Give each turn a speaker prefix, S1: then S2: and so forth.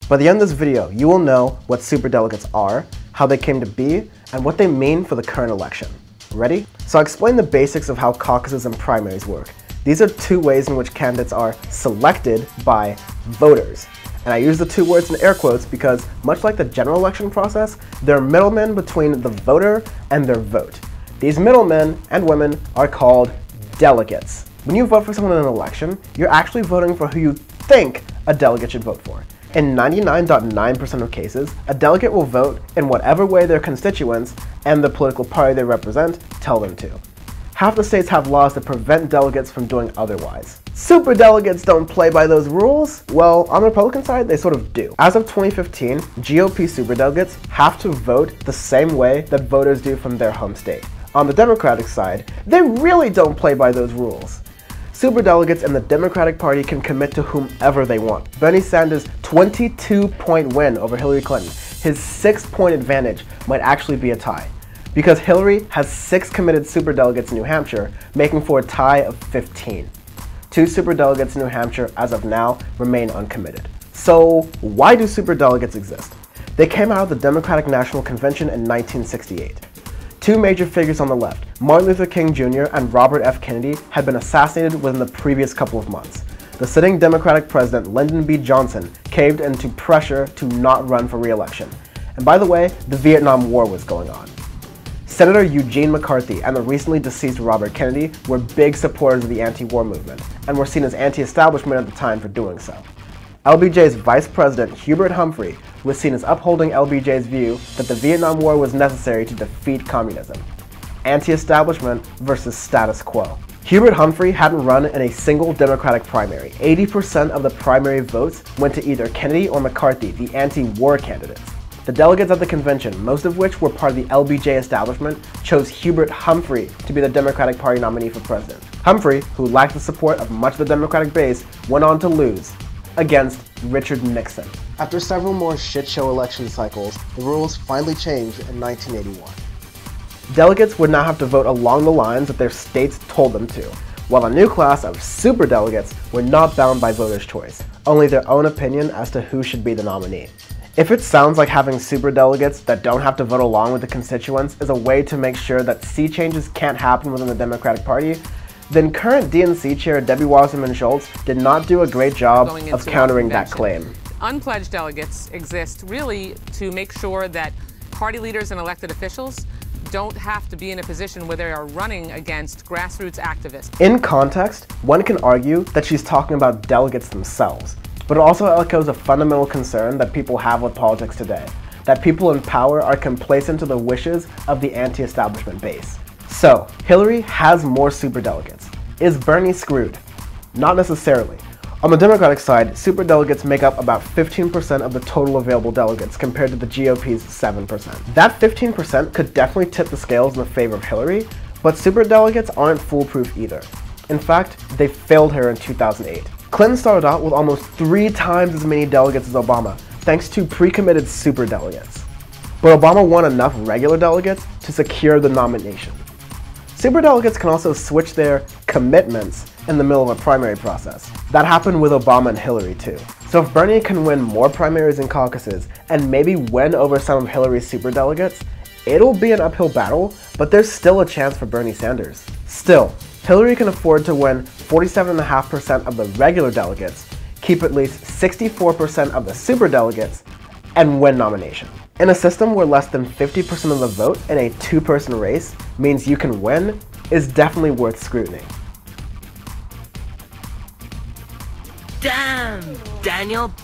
S1: By the end of this video, you will know what superdelegates are, how they came to be, and what they mean for the current election. Ready? So I'll explain the basics of how caucuses and primaries work. These are two ways in which candidates are selected by voters. And I use the two words in air quotes because, much like the general election process, there are middlemen between the voter and their vote. These middlemen and women are called delegates. When you vote for someone in an election, you're actually voting for who you think a delegate should vote for. In 99.9% of cases, a delegate will vote in whatever way their constituents and the political party they represent tell them to. Half the states have laws that prevent delegates from doing otherwise. Superdelegates don't play by those rules? Well, on the Republican side, they sort of do. As of 2015, GOP superdelegates have to vote the same way that voters do from their home state. On the Democratic side, they really don't play by those rules. Superdelegates in the Democratic Party can commit to whomever they want. Bernie Sanders' 22-point win over Hillary Clinton, his 6-point advantage, might actually be a tie, because Hillary has 6 committed superdelegates in New Hampshire, making for a tie of 15. 2 superdelegates in New Hampshire, as of now, remain uncommitted. So why do superdelegates exist? They came out of the Democratic National Convention in 1968. 2 major figures on the left, Martin Luther King Jr. and Robert F. Kennedy, had been assassinated within the previous couple of months. The sitting Democratic president, Lyndon B. Johnson, caved into pressure to not run for re-election. And by the way, the Vietnam War was going on. Senator Eugene McCarthy and the recently deceased Robert Kennedy were big supporters of the anti-war movement, and were seen as anti-establishment at the time for doing so. LBJ's vice president, Hubert Humphrey, was seen as upholding LBJ's view that the Vietnam War was necessary to defeat communism. Anti-establishment versus status quo. Hubert Humphrey hadn't run in a single Democratic primary. 80% of the primary votes went to either Kennedy or McCarthy, the anti-war candidates. The delegates at the convention, most of which were part of the LBJ establishment, chose Hubert Humphrey to be the Democratic Party nominee for president. Humphrey, who lacked the support of much of the Democratic base, went on to lose against Richard Nixon. After several more shit-show election cycles, the rules finally changed in 1981. Delegates would now have to vote along the lines that their states told them to, while a new class of superdelegates were not bound by voters' choice, only their own opinion as to who should be the nominee. If it sounds like having superdelegates that don't have to vote along with the constituents is a way to make sure that sea changes can't happen within the Democratic Party, then current DNC chair Debbie Wasserman Schultz did not do a great job of countering that claim.
S2: Unpledged delegates exist really to make sure that party leaders and elected officials don't have to be in a position where they are running against grassroots activists.
S1: In context, one can argue that she's talking about delegates themselves, but it also echoes a fundamental concern that people have with politics today, that people in power are complacent to the wishes of the anti-establishment base. So, Hillary has more superdelegates. Is Bernie screwed? Not necessarily. On the Democratic side, superdelegates make up about 15% of the total available delegates compared to the GOP's 7%. That 15% could definitely tip the scales in the favor of Hillary, but superdelegates aren't foolproof either. In fact, they failed her in 2008. Clinton started out with almost 3 times as many delegates as Obama, thanks to pre-committed superdelegates. But Obama won enough regular delegates to secure the nomination. Superdelegates can also switch their commitments in the middle of a primary process. That happened with Obama and Hillary too. So if Bernie can win more primaries and caucuses, and maybe win over some of Hillary's superdelegates, it'll be an uphill battle, but there's still a chance for Bernie Sanders. Still, Hillary can afford to win 47.5% of the regular delegates, keep at least 64% of the superdelegates, and win nomination. In a system where less than 50% of the vote in a 2-person race means you can win, is definitely worth scrutiny.
S3: Damn, Daniel.